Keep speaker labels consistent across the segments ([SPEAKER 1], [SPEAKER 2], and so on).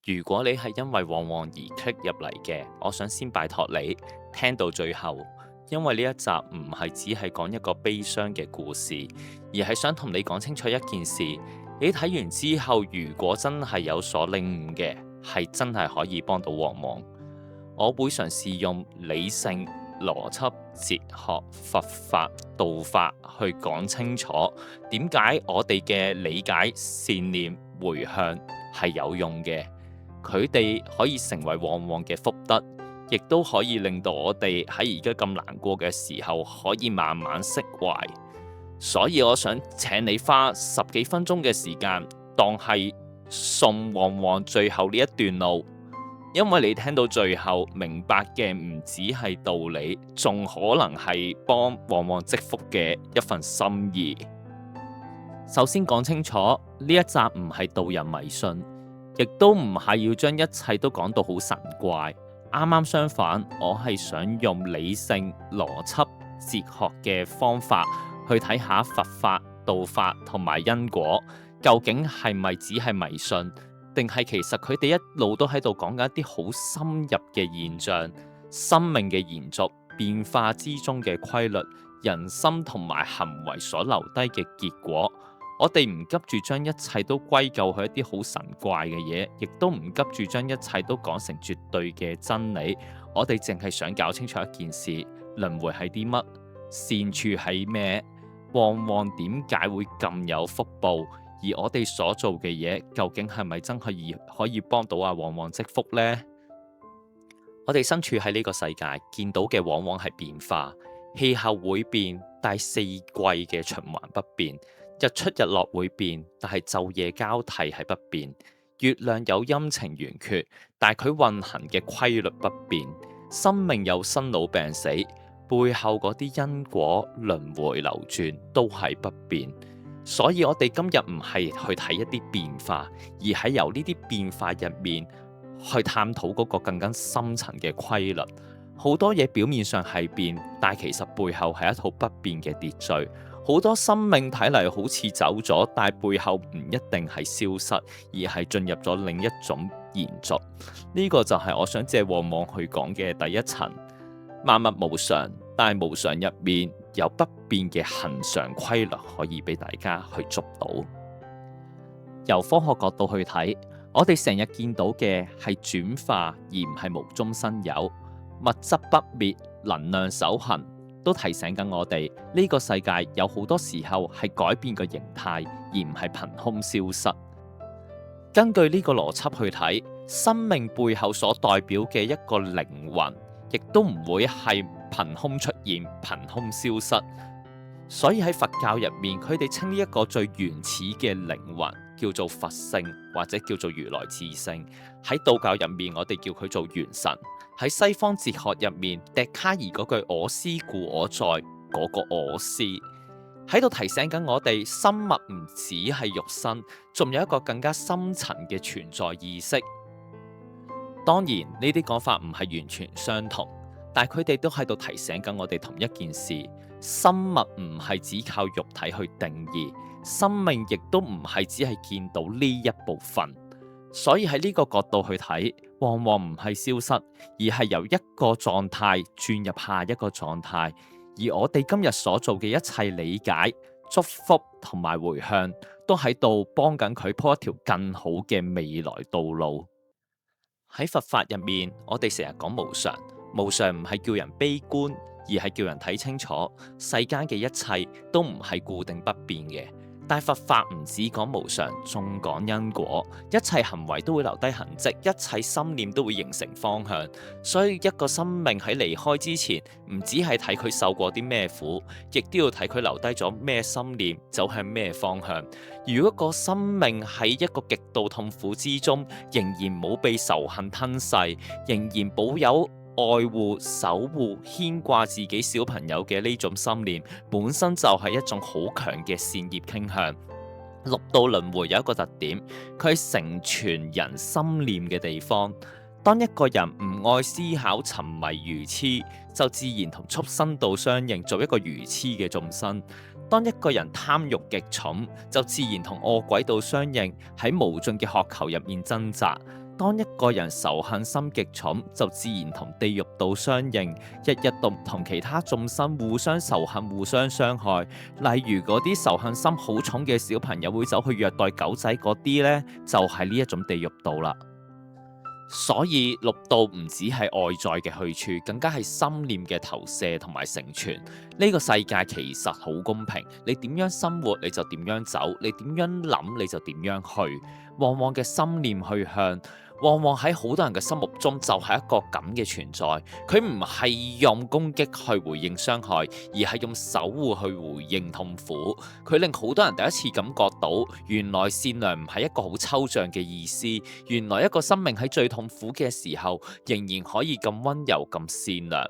[SPEAKER 1] 如果你係因為旺旺而 click 入嚟嘅，我想先拜託你聽到最後，因為呢一集唔係只係講一個悲傷嘅故事，而係想同你講清楚一件事。你睇完之後，如果真係有所領悟嘅，係真係可以幫到旺旺。我會嘗試用理性、邏輯、哲學、佛法、道法去講清楚點解我哋嘅理解、善念、回向係有用嘅。佢哋可以成為旺旺嘅福德，亦都可以令到我哋喺而家咁難過嘅時候，可以慢慢釋懷。所以我想請你花十幾分鐘嘅時間，當係送旺旺最後呢一段路，因為你聽到最後明白嘅唔止係道理，仲可能係幫旺旺積福嘅一份心意。首先講清楚，呢一集唔係導人迷信，亦都唔係要將一切都講到好神怪。啱啱相反，我係想用理性、邏輯、哲學嘅方法去睇下佛法、道法同埋因果，究竟係咪只係迷信，定係其實佢哋一路都喺度講緊一啲好深入嘅現象、生命嘅延續、變化之中嘅規律、人心同埋行為所留低嘅結果。我哋唔急住將一切都歸咎去一啲好神怪嘅嘢，亦都唔急住將一切都講成絕對嘅真理。我哋淨係想搞清楚一件事：輪迴係啲乜？善處係咩？旺旺點解會咁有福報？而我哋所做嘅嘢，究竟係咪真係可以幫到旺旺積福呢？我哋身處喺呢個世界，見到嘅往往係變化，氣候會變，但係四季嘅循環不變。日出日落會變，但係晝夜交替係不變。月亮有陰晴圓缺，但係佢運行嘅規律不變。生命有生老病死，背後嗰啲因果輪迴流轉都係不變。所以我哋今日唔係去睇一啲變化，而係由呢啲變化入面去探討嗰個更加深層嘅規律。好多嘢表面上係變，但係其實背後係一套不變嘅秩序。好多生命睇嚟好似走咗，但係背後唔一定係消失，而係進入咗另一種延續。呢個就係我想借旺旺去講嘅第一層。萬物無常，但係無常入面有不變嘅恆常規律，可以俾大家去捉到。由科學角度去睇，我哋成日見到嘅係轉化，而唔係無中生有。物質不滅，能量守恒。都提醒緊我哋，呢個世界有好多時候係改變個形態，而唔係憑空消失。根據呢個邏輯去睇，生命背後所代表嘅一個靈魂，亦都唔會係憑空出現、憑空消失。所以喺佛教入面，佢哋稱呢一個最原始嘅靈魂叫做佛性，或者叫做如來自性。喺道教入面，我哋叫佢做元神。喺西方哲學入面，笛卡爾嗰句我思故我在，嗰個我思喺度提醒緊我哋，生物唔只係肉身，仲有一個更加深層嘅存在意識。當然呢啲講法唔係完全相同，但係佢哋都喺度提醒緊我哋同一件事：生物唔係只靠肉體去定義，生命亦都唔係只係見到呢一部分。所以喺呢個角度去睇，旺旺唔係消失，而係由一個狀態轉入下一個狀態。而我哋今日所做嘅一切理解、祝福同埋回向，都喺度幫緊佢鋪一條更好嘅未來道路。喺佛法入面，我哋成日講無常，無常唔係叫人悲觀，而係叫人睇清楚世間嘅一切都唔係固定不變嘅。但佛法唔止講無常，仲講因果，一切行為都會留低痕跡，一切心念都會形成方向。所以一個生命喺離開之前，唔止係睇佢受過啲咩苦，亦都要睇佢留低咗咩心念，走向咩方向。如果個生命喺一個極度痛苦之中，仍然冇被仇恨吞噬，仍然保有愛護、守護、牽掛自己小朋友嘅呢種心念，本身就係一種好強嘅善業傾向。六道輪迴有一個特點，佢係成全人心念嘅地方。當一個人唔愛思考、沉迷愚痴，就自然同畜生道相應，做一個愚痴嘅眾生。當一個人貪欲極重，就自然同餓鬼道相應，喺無盡嘅渴求入面掙扎。當一個人仇恨心極重，就自然同地獄道相應，日日都同其他眾生互相仇恨、互相傷害。例如嗰啲仇恨心好重嘅小朋友會走去虐待狗仔嗰啲呢，就係呢一種地獄道啦。所以六道唔只係外在嘅去處，更加係心念嘅投射同埋成全。呢個世界其實好公平，你點樣生活你就點樣走，你點樣諗你就點樣去。往往嘅心念去向，往往喺好多人嘅心目中就係一個咁嘅存在。佢唔係用攻擊去回應傷害，而係用守護去回應痛苦。佢令好多人第一次感覺到，原來善良唔係一個好抽象嘅意思。原來一個生命喺最痛苦嘅時候，仍然可以咁溫柔、咁善良。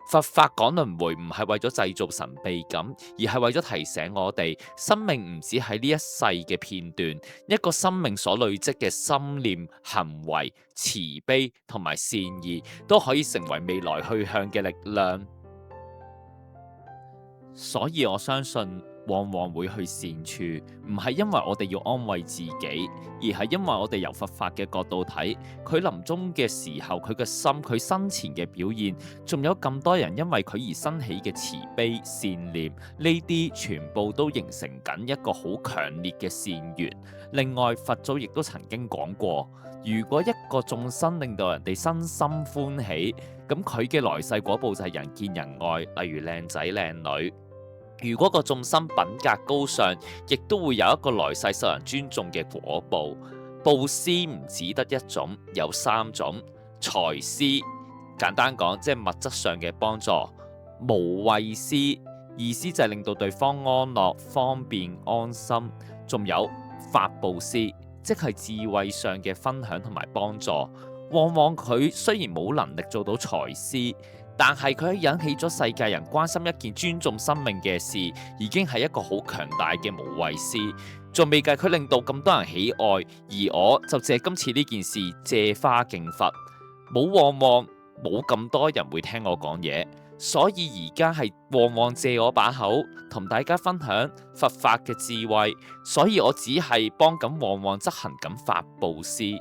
[SPEAKER 1] 佛法講輪迴唔係為咗製造神秘感，而係為咗提醒我哋，生命唔止喺呢一世嘅片段，一個生命所累積嘅心念、行為、慈悲同埋善意，都可以成為未來去向嘅力量。所以我相信，往往會去善處，唔係因為我哋要安慰自己，而係因為我哋由佛法嘅角度睇，佢臨終嘅時候，佢嘅心，佢生前嘅表現，仲有咁多人因為佢而生起嘅慈悲善念，呢啲全部都形成緊一個好強烈嘅善緣。另外，佛祖亦都曾經講過，如果一個眾生令到人哋身心歡喜，咁佢嘅來世果報就係人見人愛，例如靚仔靚女。如果個眾生品格高尚，亦都會有一個來世受人尊重嘅果報。布施唔只得一種，有三種。財施，簡單講，即係物質上嘅幫助；無畏施，意思就係令到對方安樂、方便、安心。仲有法布施，即係智慧上嘅分享同埋幫助。往往佢雖然冇能力做到財施，但係佢引起咗世界人關心一件尊重生命嘅事，已經係一個好強大嘅無畏施。仲未計佢令到咁多人喜愛，而我就借今次呢件事借花敬佛，往往冇咁多人會聽我講嘢，所以而家係往往借我把口同大家分享佛法嘅智慧，所以我只係幫緊往往執行緊法布施。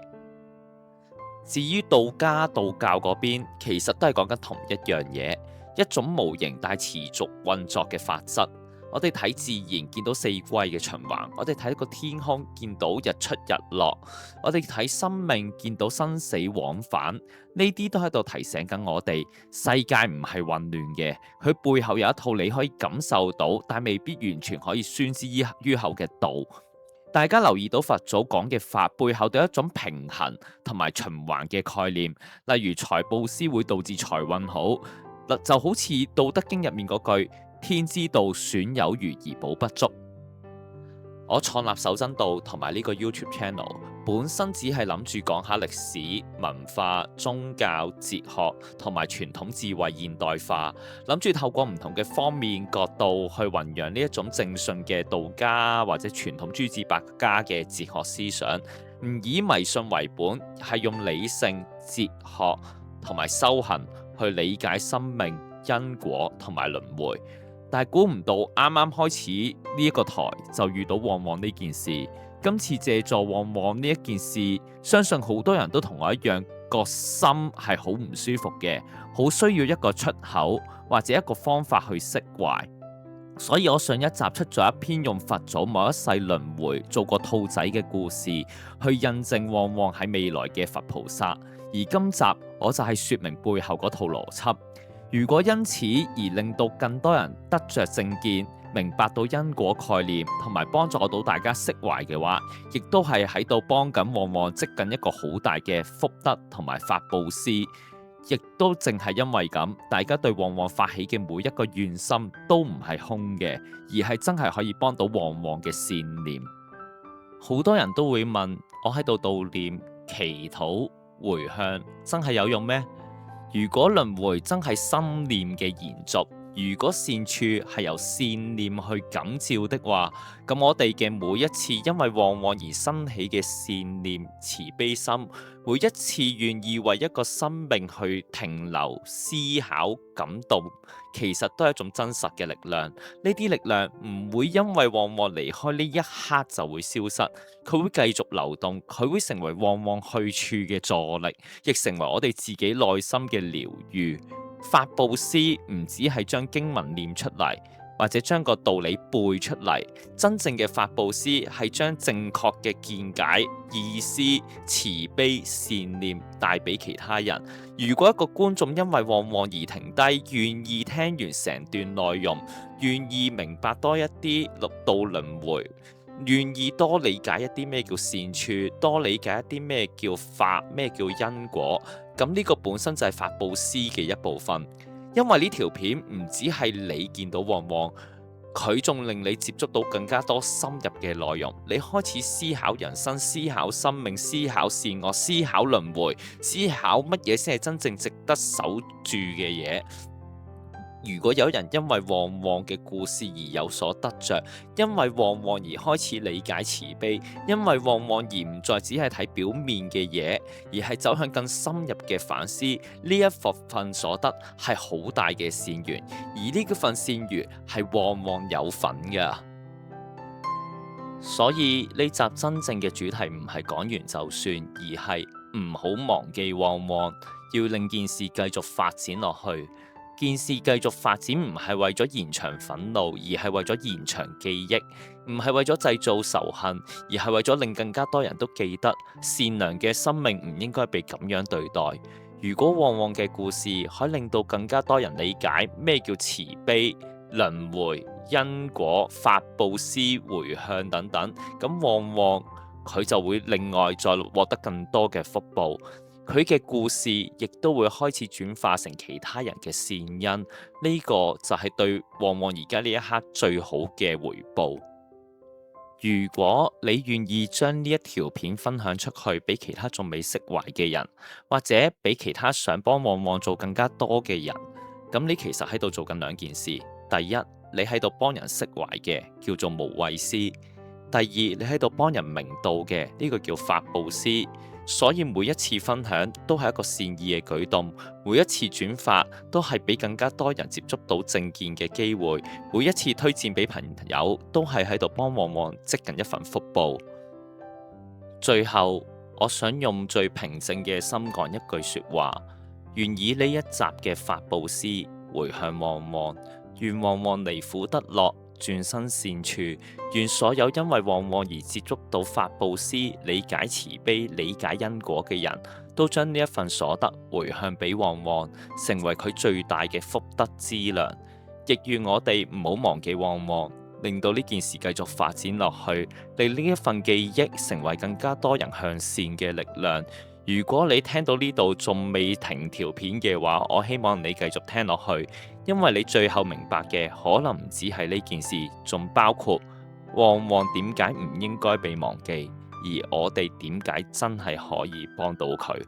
[SPEAKER 1] 至於道家道教嗰邊，其實都係講緊同一樣嘢，一種無形但持續運作嘅法則。我哋睇自然見到四季嘅循環，我哋睇個天空見到日出日落，我哋睇生命見到生死往返，呢啲都喺度提醒緊我哋，世界唔係混亂嘅，佢背後有一套你可以感受到，但未必完全可以宣之於口嘅道。大家留意到佛祖講嘅法背後有一種平衡同埋循環嘅概念，例如財布施會導致財運好，就好似《道德經》入面嗰句天之道，損有餘而補不足。我創立守真道同埋呢個 YouTube channel，本身只係諗住講下歷史、文化、宗教、哲學同埋傳統智慧現代化，諗住透過唔同嘅方面角度去弘揚呢一種正信嘅道家或者傳統諸子百家嘅哲學思想，唔以迷信為本，係用理性、哲學同埋修行去理解生命、因果同埋輪迴。但係估唔到啱啱開始呢一個台就遇到旺旺呢件事。今次借助旺旺呢一件事，相信好多人都同我一樣，個心係好唔舒服嘅，好需要一個出口或者一個方法去釋懷。所以我上一集出咗一篇用佛祖某一世輪迴做過兔仔嘅故事，去印證旺旺喺未來嘅佛菩薩。而今集我就係說明背後嗰套邏輯。如果因此而令到更多人得着正見，明白到因果概念，同埋幫助到大家釋懷嘅話，亦都係喺度幫緊旺旺積緊一個好大嘅福德同埋法布施。亦都正係因為咁，大家對旺旺發起嘅每一個願心都唔係空嘅，而係真係可以幫到旺旺嘅善念。好多人都會問，我喺度悼念、祈禱、回向，真係有用咩？如果輪迴真係心念嘅延續，如果善處係由善念去感召的話，咁我哋嘅每一次因為旺旺而生起嘅善念、慈悲心，每一次願意為一個生命去停留、思考、感動，其實都係一種真實嘅力量。呢啲力量唔會因為旺旺離開呢一刻就會消失，佢會繼續流動，佢會成為旺旺去處嘅助力，亦成為我哋自己內心嘅療愈。法布施唔只係將經文念出嚟，或者將個道理背出嚟，真正嘅法布施係將正確嘅見解、意思、慈悲、善念帶俾其他人。如果一個觀眾因為旺旺而停低，願意聽完成段內容，願意明白多一啲六道輪迴，願意多理解一啲咩叫善處，多理解一啲咩叫法，咩叫因果，咁呢個本身就係法布施嘅一部分。因為呢條片唔只係你見到旺旺，佢仲令你接觸到更加多深入嘅內容。你開始思考人生、思考生命、思考善惡、思考輪迴、思考乜嘢先係真正值得守住嘅嘢。如果有人因為旺旺嘅故事而有所得着，因為旺旺而開始理解慈悲，因為旺旺而唔再只係睇表面嘅嘢，而係走向更深入嘅反思，呢一份所得係好大嘅善緣，而呢份善緣係旺旺有份㗎。所以呢集真正嘅主題唔係講完就算，而係唔好忘記旺旺，要令件事繼續發展落去。件事繼續發展唔係為咗延長憤怒，而係為咗延長記憶；唔係為咗製造仇恨，而係為咗令更加多人都記得善良嘅生命唔應該被咁樣對待。如果旺旺嘅故事可以令到更加多人理解咩叫慈悲、輪迴、因果、法布施、回向等等，咁旺旺佢就會另外再獲得更多嘅福報。佢嘅故事亦都會開始轉化成其他人嘅善因，呢個就係對旺旺而家呢一刻最好嘅回報。如果你願意將呢一條片分享出去，俾其他仲未釋懷嘅人，或者俾其他想幫旺旺做更加多嘅人，咁你其實喺度做緊兩件事。第一，你喺度幫人釋懷嘅，叫做無畏施；第二，你喺度幫人明道嘅，呢個叫法布施。所以每一次分享都係一個善意嘅舉動，每一次轉發都係俾更加多人接觸到正見嘅機會，每一次推薦俾朋友都係喺度幫旺旺積緊一份福報。最後，我想用最平靜嘅心講一句說話，願以呢一集嘅法布施回向旺旺，願旺旺離苦得樂，轉生善處，願所有因為旺旺而接觸到法布施、理解慈悲、理解因果嘅人，都將呢一份所得回向俾旺旺，成為佢最大嘅福德資糧。亦願我哋唔好忘記旺旺，令到呢件事繼續發展落去，令呢一份記憶成為更加多人向善嘅力量。如果你聽到呢度仲未停條片嘅話，我希望你繼續聽落去，因為你最後明白嘅可能唔止係呢件事，仲包括旺旺點解唔應該被忘記，而我哋點解真係可以幫到佢。